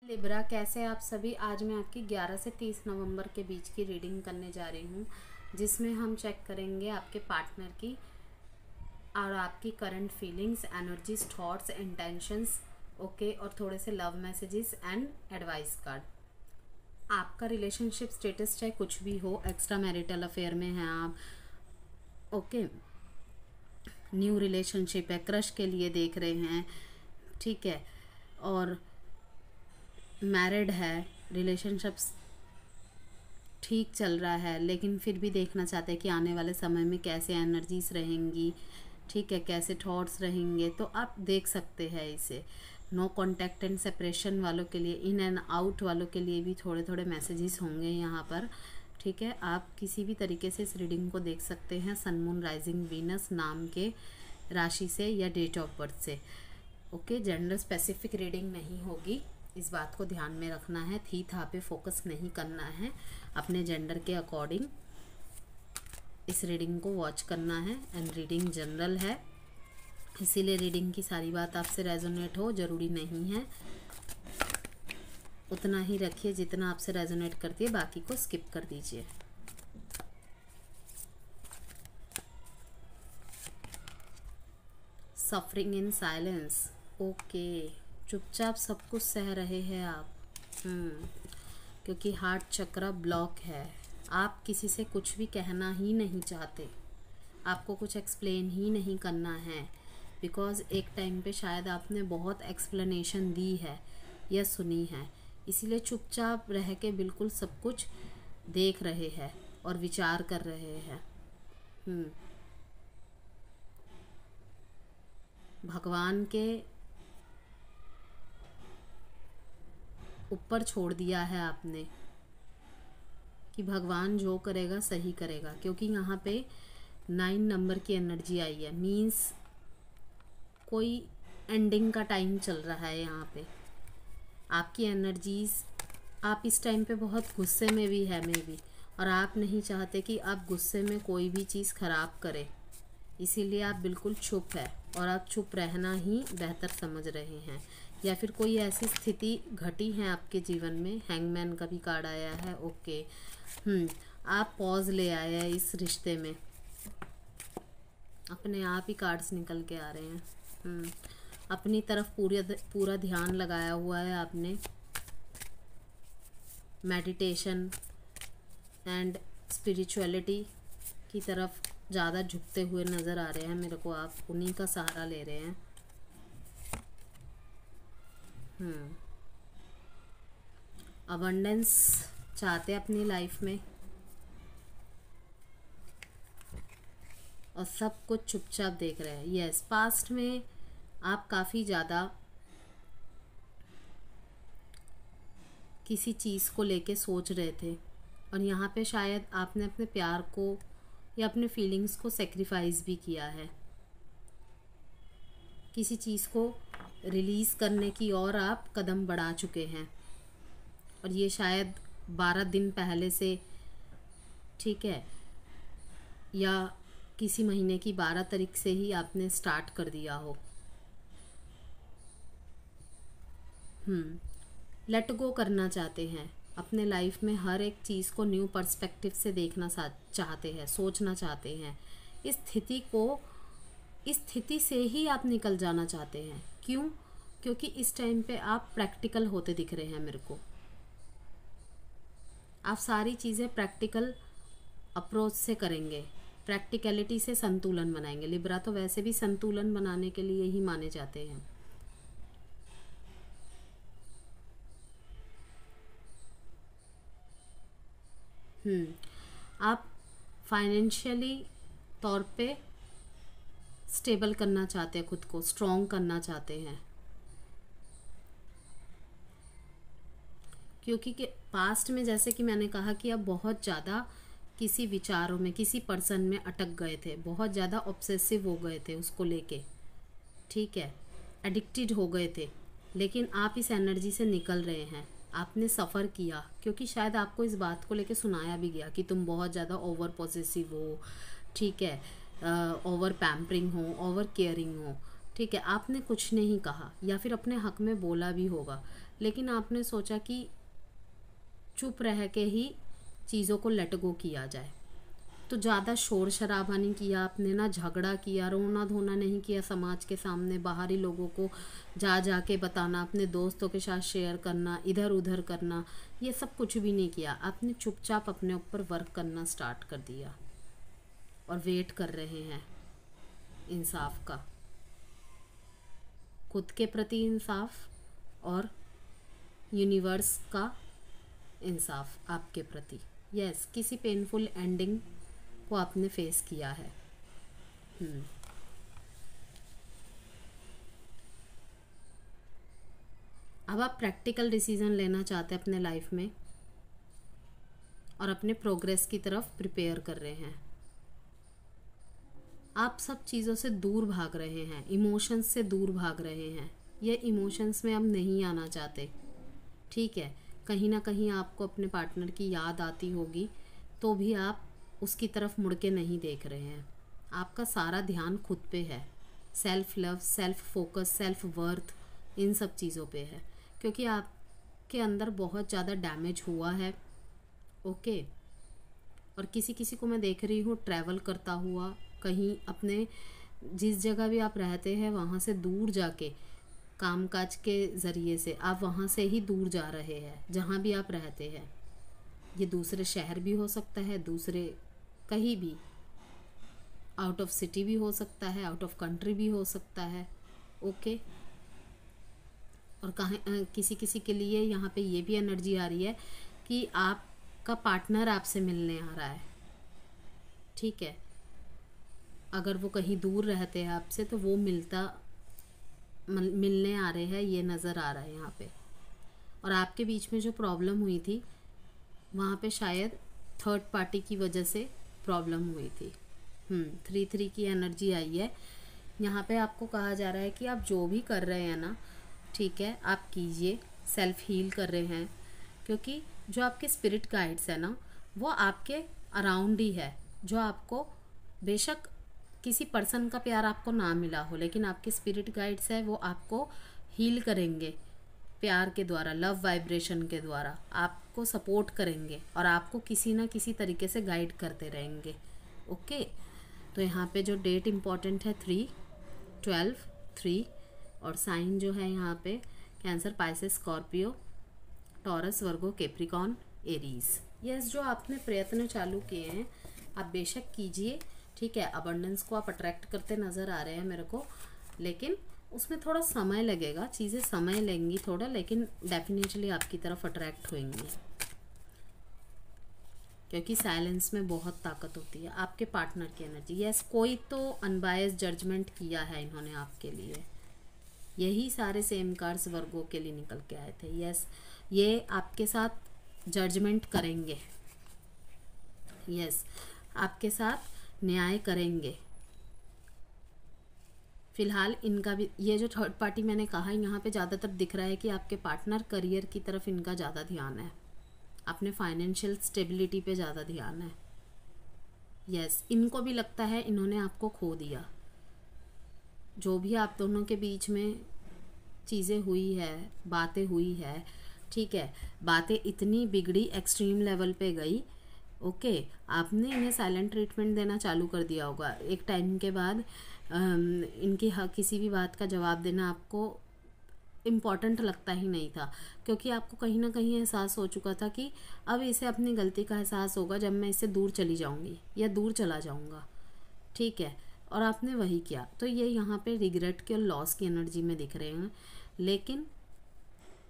Libra, कैसे आप सभी। आज मैं आपकी 11 से 30 नवंबर के बीच की रीडिंग करने जा रही हूँ, जिसमें हम चेक करेंगे आपके पार्टनर की और आपकी current feelings, energies, thoughts, intentions, okay, और थोड़े से love messages and advice card. आपका रिलेशनशिप स्टेटस चाहे कुछ भी हो, एक्स्ट्रा मैरिटल अफेयर में हैं आप, ओके, न्यू रिलेशनशिप है, क्रश के लिए देख रहे हैं, ठीक है, और मैरिड है, रिलेशनशिप्स ठीक चल रहा है, लेकिन फिर भी देखना चाहते हैं कि आने वाले समय में कैसे एनर्जीज रहेंगी, ठीक है, कैसे थॉट्स रहेंगे, तो आप देख सकते हैं इसे। नो कॉन्टैक्ट एंड सेपरेशन वालों के लिए, इन एंड आउट वालों के लिए भी थोड़े थोड़े मैसेजेस होंगे यहाँ पर, ठीक है। आप किसी भी तरीके से इस रीडिंग को देख सकते हैं सन, मून, राइजिंग, वीनस नाम के राशि से या डेट ऑफ बर्थ से, ओके। जेंडर स्पेसिफिक रीडिंग नहीं होगी, इस बात को ध्यान में रखना है। थी था पे फोकस नहीं करना है, अपने जेंडर के अकॉर्डिंग इस रीडिंग को वॉच करना है। एंड रीडिंग जनरल है, इसीलिए रीडिंग की सारी बात आपसे रेजोनेट हो ज़रूरी नहीं है। उतना ही रखिए जितना आपसे रेजोनेट करती है, बाकी को स्किप कर दीजिए। सफरिंग इन साइलेंस, ओके, चुपचाप सब कुछ सह रहे हैं आप, क्योंकि हार्ट चक्र ब्लॉक है। आप किसी से कुछ भी कहना ही नहीं चाहते, आपको कुछ एक्सप्लेन ही नहीं करना है, बिकॉज़ एक टाइम पे शायद आपने बहुत एक्सप्लेनेशन दी है या सुनी है, इसीलिए चुपचाप रह के बिल्कुल सब कुछ देख रहे हैं और विचार कर रहे हैं। भगवान के ऊपर छोड़ दिया है आपने कि भगवान जो करेगा सही करेगा, क्योंकि यहाँ पे 9 नंबर की एनर्जी आई है, मीन्स कोई एंडिंग का टाइम चल रहा है यहाँ पे। आपकी एनर्जीज, आप इस टाइम पे बहुत गुस्से में भी है मे बी, और आप नहीं चाहते कि आप गुस्से में कोई भी चीज़ खराब करे, इसीलिए आप बिल्कुल चुप है और आप चुप रहना ही बेहतर समझ रहे हैं। या फिर कोई ऐसी स्थिति घटी है आपके जीवन में, हैंगमैन का भी कार्ड आया है, ओके। आप पॉज ले आए हैं इस रिश्ते में, अपने आप ही कार्ड्स निकल के आ रहे हैं। अपनी तरफ पूरा ध्यान लगाया हुआ है आपने, मेडिटेशन एंड स्पिरिचुअलिटी की तरफ ज़्यादा झुकते हुए नज़र आ रहे हैं मेरे को, आप उन्हीं का सहारा ले रहे हैं। अबंडेंस चाहते हैं अपनी लाइफ में, और सब कुछ चुपचाप देख रहे हैं। यस, पास्ट में आप काफ़ी ज़्यादा किसी चीज़ को लेके सोच रहे थे, और यहाँ पे शायद आपने अपने प्यार को या अपने फीलिंग्स को सेक्रीफाइस भी किया है, किसी चीज़ को रिलीज़ करने की ओर आप कदम बढ़ा चुके हैं, और ये शायद 12 दिन पहले से, ठीक है, या किसी महीने की 12 तारीख से ही आपने स्टार्ट कर दिया हो। लेट गो करना चाहते हैं, अपने लाइफ में हर एक चीज़ को न्यू पर्सपेक्टिव से देखना चाहते हैं, सोचना चाहते हैं। इस स्थिति से ही आप निकल जाना चाहते हैं। क्यों? क्योंकि इस टाइम पे आप प्रैक्टिकल होते दिख रहे हैं मेरे को। आप सारी चीज़ें प्रैक्टिकल अप्रोच से करेंगे, प्रैक्टिकलिटी से संतुलन बनाएंगे। लिब्रा तो वैसे भी संतुलन बनाने के लिए ही माने जाते हैं। आप फाइनेंशियली तौर पे स्टेबल करना चाहते हैं, खुद को स्ट्रॉन्ग करना चाहते हैं, क्योंकि पास्ट में जैसे कि मैंने कहा कि आप बहुत ज़्यादा किसी विचारों में, किसी पर्सन में अटक गए थे, बहुत ज़्यादा ऑब्सेसिव हो गए थे उसको लेके, ठीक है, एडिक्टेड हो गए थे, लेकिन आप इस एनर्जी से निकल रहे हैं। आपने सफ़र किया, क्योंकि शायद आपको इस बात को लेके सुनाया भी गया कि तुम बहुत ज़्यादा ओवर पॉसेसिव हो, ठीक है, ओवर पैम्परिंग हो, ओवर केयरिंग हो, ठीक है, आपने कुछ नहीं कहा या फिर अपने हक में बोला भी होगा, लेकिन आपने सोचा कि चुप रह के ही चीज़ों को लेट गो किया जाए। तो ज़्यादा शोर शराबा नहीं किया आपने, ना झगड़ा किया, रोना धोना नहीं किया समाज के सामने, बाहरी लोगों को जा के बताना, अपने दोस्तों के साथ शेयर करना, इधर उधर करना, ये सब कुछ भी नहीं किया। आपने चुपचाप अपने ऊपर वर्क करना स्टार्ट कर दिया और वेट कर रहे हैं इंसाफ का, खुद के प्रति इंसाफ और यूनिवर्स का इंसाफ आपके प्रति। यस, किसी पेनफुल एंडिंग को आपने फेस किया है। अब आप प्रैक्टिकल डिसीजन लेना चाहते हैं अपने लाइफ में और अपने प्रोग्रेस की तरफ प्रिपेयर कर रहे हैं। आप सब चीज़ों से दूर भाग रहे हैं, इमोशंस से दूर भाग रहे हैं। ये इमोशंस में अब नहीं आना चाहते, ठीक है। कहीं ना कहीं आपको अपने पार्टनर की याद आती होगी, तो भी आप उसकी तरफ मुड़ के नहीं देख रहे हैं। आपका सारा ध्यान खुद पे है, self love, self focus, self worth, इन सब चीज़ों पे है, क्योंकि आपके अंदर बहुत ज़्यादा डैमेज हुआ है। ओके। और किसी किसी को मैं देख रही हूँ ट्रैवल करता हुआ, कहीं अपने जिस जगह भी आप रहते हैं वहाँ से दूर जाके, कामकाज के ज़रिए से आप वहाँ से ही दूर जा रहे हैं जहाँ भी आप रहते हैं। ये दूसरे शहर भी हो सकता है, दूसरे कहीं भी, आउट ऑफ सिटी भी हो सकता है, आउट ऑफ कंट्री भी हो सकता है। ओके। और कहाँ किसी किसी के लिए यहाँ पे ये भी एनर्जी आ रही है कि आपका पार्टनर आपसे मिलने आ रहा है, ठीक है। अगर वो कहीं दूर रहते हैं आपसे तो वो मिलने आ रहे हैं, ये नज़र आ रहा है यहाँ पे। और आपके बीच में जो प्रॉब्लम हुई थी वहाँ पे शायद थर्ड पार्टी की वजह से प्रॉब्लम हुई थी। 3-3 की एनर्जी आई है यहाँ पे। आपको कहा जा रहा है कि आप जो भी कर रहे हैं ना, ठीक है, आप कीजिए, सेल्फ हील कर रहे हैं, क्योंकि जो आपके स्पिरिट गाइड्स है ना, वो आपके अराउंड ही है। जो आपको, बेशक किसी पर्सन का प्यार आपको ना मिला हो, लेकिन आपके स्पिरिट गाइड्स है, वो आपको हील करेंगे प्यार के द्वारा, लव वाइब्रेशन के द्वारा आपको सपोर्ट करेंगे और आपको किसी ना किसी तरीके से गाइड करते रहेंगे। ओके। तो यहाँ पे जो डेट इम्पॉर्टेंट है 3/12/3, और साइन जो है यहाँ पे कैंसर, पाइसेस, स्कॉर्पियो, टॉरस, वर्गो, कैप्रिकॉर्न, एरीज। यस, जो आपने प्रयत्न चालू किए हैं आप बेशक कीजिए, ठीक है। अबंडेंस को आप अट्रैक्ट करते नज़र आ रहे हैं मेरे को, लेकिन उसमें थोड़ा समय लगेगा, चीज़ें समय लेंगी थोड़ा, लेकिन डेफिनेटली आपकी तरफ अट्रैक्ट होंगी, क्योंकि साइलेंस में बहुत ताकत होती है। आपके पार्टनर की एनर्जी, यस, कोई तो अनबायस जजमेंट किया है इन्होंने आपके लिए। यही सारे सेम कार्ड्स वर्गो के लिए निकल के आए थे। यस, ये आपके साथ जजमेंट करेंगे, यस, आपके साथ न्याय करेंगे। फिलहाल इनका भी, ये जो थर्ड पार्टी मैंने कहा, यहाँ पे ज़्यादातर दिख रहा है कि आपके पार्टनर करियर की तरफ इनका ज़्यादा ध्यान है, अपने फाइनेंशियल स्टेबिलिटी पे ज़्यादा ध्यान है। यस, इनको भी लगता है इन्होंने आपको खो दिया। जो भी आप दोनों के बीच में चीज़ें हुई है, बातें हुई है, ठीक है, बातें इतनी बिगड़ी, एक्सट्रीम लेवल पे गई। ओके। आपने इन्हें साइलेंट ट्रीटमेंट देना चालू कर दिया होगा एक टाइम के बाद। इनकी किसी भी बात का जवाब देना आपको इम्पॉर्टेंट लगता ही नहीं था, क्योंकि आपको कहीं ना कहीं एहसास हो चुका था कि अब इसे अपनी गलती का एहसास होगा जब मैं इससे दूर चली जाऊंगी या दूर चला जाऊंगा, ठीक है। और आपने वही किया। तो ये यहाँ पे रिग्रेट के और लॉस की एनर्जी में दिख रहे हैं, लेकिन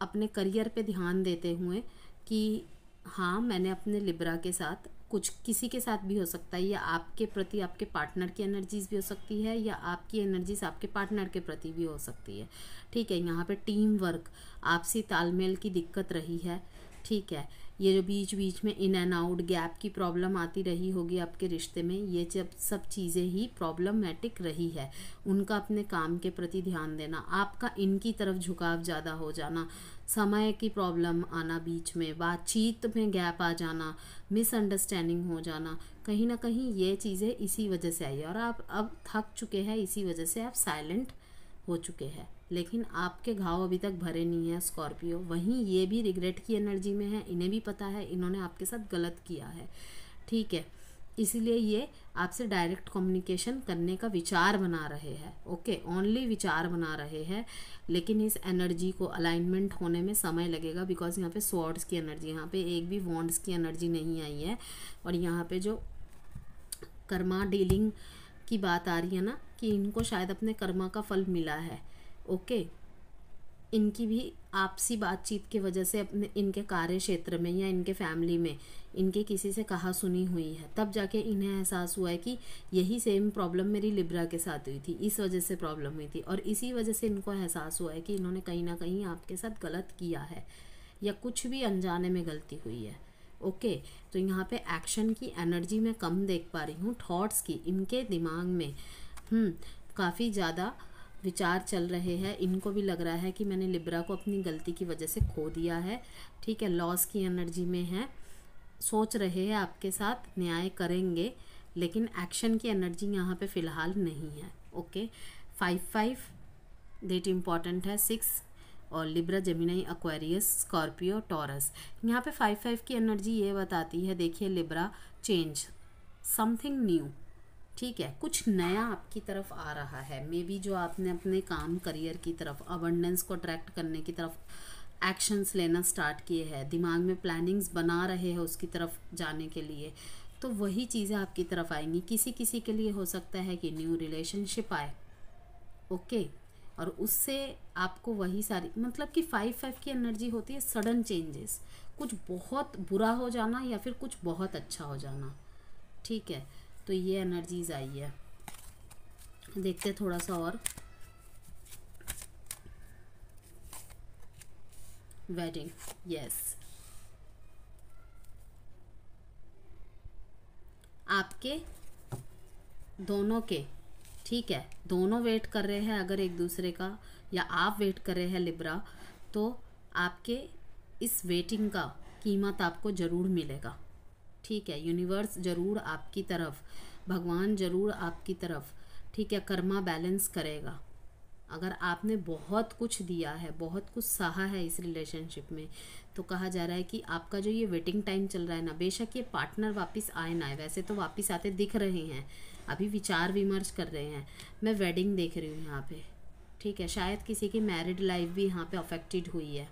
अपने करियर पे ध्यान देते हुए कि हाँ, मैंने अपने लिब्रा के साथ, कुछ किसी के साथ भी हो सकता है, या आपके प्रति आपके पार्टनर की एनर्जीज भी हो सकती है, या आपकी एनर्जीज आपके पार्टनर के प्रति भी हो सकती है, ठीक है। यहाँ पे टीम वर्क, आपसी तालमेल की दिक्कत रही है, ठीक है। ये जो बीच बीच में इन एंड आउट गैप की प्रॉब्लम आती रही होगी आपके रिश्ते में, ये जब सब चीज़ें ही प्रॉब्लमेटिक रही है। उनका अपने काम के प्रति ध्यान देना, आपका इनकी तरफ झुकाव ज़्यादा हो जाना, समय की प्रॉब्लम आना, बीच में बातचीत में गैप आ जाना, मिसअंडरस्टैंडिंग हो जाना, कहीं ना कहीं ये चीज़ें इसी वजह से आई है। और आप अब थक चुके हैं, इसी वजह से आप साइलेंट हो चुके हैं, लेकिन आपके घाव अभी तक भरे नहीं हैं स्कॉर्पियो। वहीं ये भी रिग्रेट की एनर्जी में है, इन्हें भी पता है इन्होंने आपके साथ गलत किया है, ठीक है। इसीलिए ये आपसे डायरेक्ट कम्युनिकेशन करने का विचार बना रहे हैं, ओके, ओनली विचार बना रहे हैं। लेकिन इस एनर्जी को अलाइनमेंट होने में समय लगेगा, बिकॉज यहाँ पे स्वॉर्ड्स की एनर्जी, यहाँ पे एक भी वॉन्ड्स की एनर्जी नहीं आई है। और यहाँ पे जो कर्मा डीलिंग की बात आ रही है ना, कि इनको शायद अपने कर्मा का फल मिला है, ओके। इनकी भी आपसी बातचीत की वजह से अपने इनके कार्य क्षेत्र में या इनके फैमिली में इनके किसी से कहा सुनी हुई है, तब जाके इन्हें एहसास हुआ है कि यही सेम प्रॉब्लम मेरी लिब्रा के साथ हुई थी, इस वजह से प्रॉब्लम हुई थी। और इसी वजह से इनको एहसास हुआ है कि इन्होंने कहीं ना कहीं आपके साथ गलत किया है, या कुछ भी अनजाने में गलती हुई है, ओके। तो यहाँ पे एक्शन की एनर्जी मैं कम देख पा रही हूँ, थॉट्स की इनके दिमाग में काफ़ी ज़्यादा विचार चल रहे हैं। इनको भी लग रहा है कि मैंने लिब्रा को अपनी गलती की वजह से खो दिया है, ठीक है। लॉस की एनर्जी में है, सोच रहे हैं आपके साथ न्याय करेंगे, लेकिन एक्शन की एनर्जी यहाँ पे फ़िलहाल नहीं है, ओके। 5 डेट इम्पॉर्टेंट है, 6 और Libra, Gemini, Aquarius, Scorpio, taurus. यहाँ पे 5 की एनर्जी ये बताती है, देखिए लिब्रा, चेंज, समथिंग न्यू, ठीक है, कुछ नया आपकी तरफ आ रहा है। मे बी जो आपने अपने काम करियर की तरफ, अबंडेंस को अट्रैक्ट करने की तरफ एक्शंस लेना स्टार्ट किए हैं, दिमाग में प्लानिंग्स बना रहे हैं उसकी तरफ जाने के लिए, तो वही चीज़ें आपकी तरफ आएंगी। किसी किसी के लिए हो सकता है कि न्यू रिलेशनशिप आए, ओके, और उससे आपको वही सारी, मतलब कि 5 की एनर्जी होती है सडन चेंजेस, कुछ बहुत बुरा हो जाना या फिर कुछ बहुत अच्छा हो जाना, ठीक है। तो ये एनर्जीज आई है, देखते थोड़ा सा और। वेडिंग, यस, आपके दोनों के, ठीक है, दोनों वेट कर रहे हैं अगर एक दूसरे का, या आप वेट कर रहे हैं लिब्रा, तो आपके इस वेटिंग का कीमत आपको ज़रूर मिलेगा, ठीक है। यूनिवर्स ज़रूर आपकी तरफ, भगवान ज़रूर आपकी तरफ, ठीक है, कर्मा बैलेंस करेगा। अगर आपने बहुत कुछ दिया है, बहुत कुछ सहा है इस रिलेशनशिप में, तो कहा जा रहा है कि आपका जो ये वेटिंग टाइम चल रहा है ना, बेशक ये पार्टनर वापस आए ना आए, वैसे तो वापस आते दिख रहे हैं, अभी विचार विमर्श कर रहे हैं। मैं वेडिंग देख रही हूँ यहाँ पे, ठीक है। शायद किसी की मैरिड लाइफ भी यहाँ पे अफेक्टेड हुई है,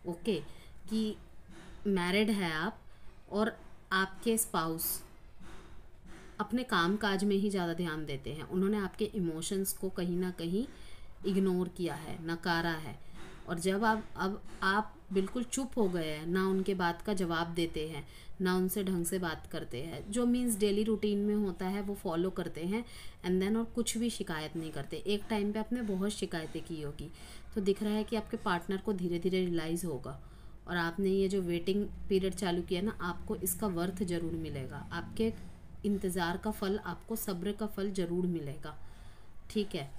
ओके, कि मैरिड है आप और आपके स्पाउस अपने काम काज में ही ज़्यादा ध्यान देते हैं, उन्होंने आपके इमोशंस को कहीं ना कहीं इग्नोर किया है, नकारा है। और जब अब आप बिल्कुल चुप हो गए हैं, ना उनके बात का जवाब देते हैं, ना उनसे ढंग से बात करते हैं, जो मीन्स डेली रूटीन में होता है वो फॉलो करते हैं, एंड देन और कुछ भी शिकायत नहीं करते। एक टाइम पे आपने बहुत शिकायतें की होगी, तो दिख रहा है कि आपके पार्टनर को धीरे धीरे रियलाइज़ होगा, और आपने ये जो वेटिंग पीरियड चालू किया ना, आपको इसका वर्थ ज़रूर मिलेगा, आपके इंतज़ार का फल, आपको सब्र का फल ज़रूर मिलेगा, ठीक है।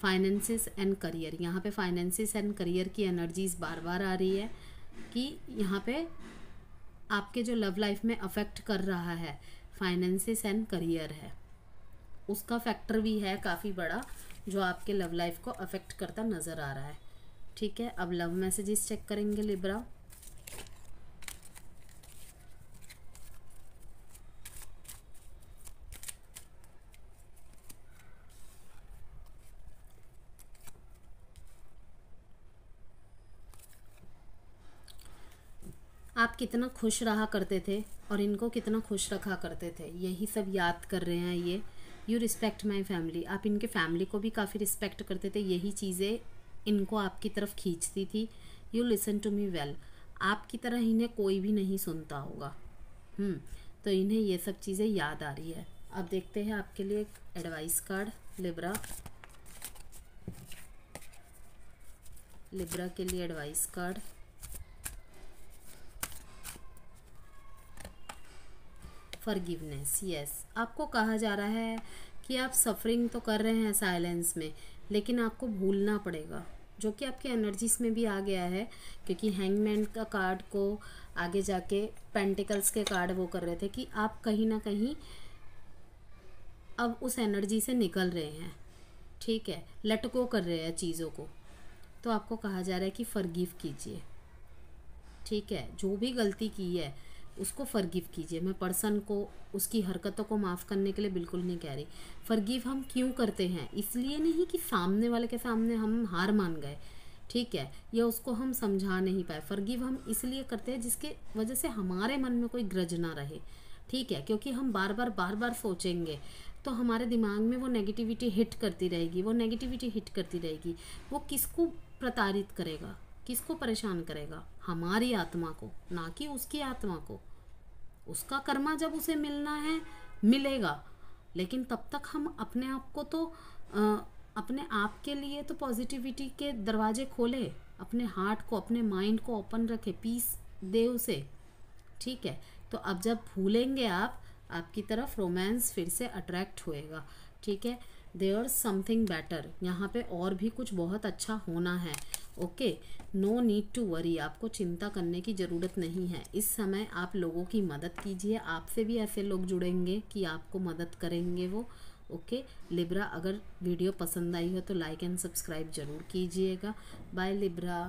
फाइनेंसिस एंड करियर, यहाँ पे फाइनेंसिस एंड करियर की एनर्जीज बार बार आ रही है कि यहाँ पे आपके जो लव लाइफ में अफेक्ट कर रहा है फाइनेंसिस एंड करियर है, उसका फैक्टर भी है काफ़ी बड़ा, जो आपके लव लाइफ को अफेक्ट करता नज़र आ रहा है, ठीक है। अब लव मैसेजेस चेक करेंगे लिब्रा। आप कितना खुश रहा करते थे और इनको कितना खुश रखा करते थे, यही सब याद कर रहे हैं ये। यू रिस्पेक्ट माई फैमिली, आप इनके फैमिली को भी काफ़ी रिस्पेक्ट करते थे, यही चीज़ें इनको आपकी तरफ खींचती थी। You listen to me well, आपकी तरह इन्हें कोई भी नहीं सुनता होगा, तो इन्हें ये सब चीज़ें याद आ रही है। अब देखते हैं आपके लिए एक एडवाइस कार्ड लिब्रा, लिब्रा के लिए एडवाइस कार्ड। फॉरगिवनेस, यस, आपको कहा जा रहा है कि आप सफरिंग तो कर रहे हैं साइलेंस में, लेकिन आपको भूलना पड़ेगा, जो कि आपके एनर्जीज में भी आ गया है, क्योंकि हैंगमैन का कार्ड को आगे जाके पेंटिकल्स के कार्ड वो कर रहे थे कि आप कहीं ना कहीं अब उस एनर्जी से निकल रहे हैं, ठीक है, लेट गो कर रहे हैं चीज़ों को, तो आपको कहा जा रहा है कि फॉरगिव कीजिए। ठीक है, जो भी गलती की है उसको फॉरगिव कीजिए। मैं पर्सन को उसकी हरकतों को माफ़ करने के लिए बिल्कुल नहीं कह रही। फॉरगिव हम क्यों करते हैं? इसलिए नहीं कि सामने वाले के सामने हम हार मान गए, ठीक है, या उसको हम समझा नहीं पाए। फॉरगिव हम इसलिए करते हैं जिसके वजह से हमारे मन में कोई ग्रज ना रहे, ठीक है, क्योंकि हम बार बार सोचेंगे तो हमारे दिमाग में वो नेगेटिविटी हिट करती रहेगी, वो नेगेटिविटी हिट करती रहेगी। वो किसको प्रताड़ित करेगा, किसको परेशान करेगा? हमारी आत्मा को, ना कि उसकी आत्मा को। उसका कर्मा जब उसे मिलना है मिलेगा, लेकिन तब तक हम अपने आप को तो अपने आप के लिए तो पॉजिटिविटी के दरवाजे खोले, अपने हार्ट को, अपने माइंड को ओपन रखे, पीस दे उसे, ठीक है। तो अब जब भूलेंगे आप, आपकी तरफ रोमांस फिर से अट्रैक्ट होएगा, ठीक है। देयर समथिंग बेटर, यहाँ पे और भी कुछ बहुत अच्छा होना है, okay. No need to worry, आपको चिंता करने की ज़रूरत नहीं है। इस समय आप लोगों की मदद कीजिए, आपसे भी ऐसे लोग जुड़ेंगे कि आपको मदद करेंगे वो, ओके। लिब्रा, अगर वीडियो पसंद आई हो तो लाइक एंड सब्सक्राइब ज़रूर कीजिएगा। Bye Libra.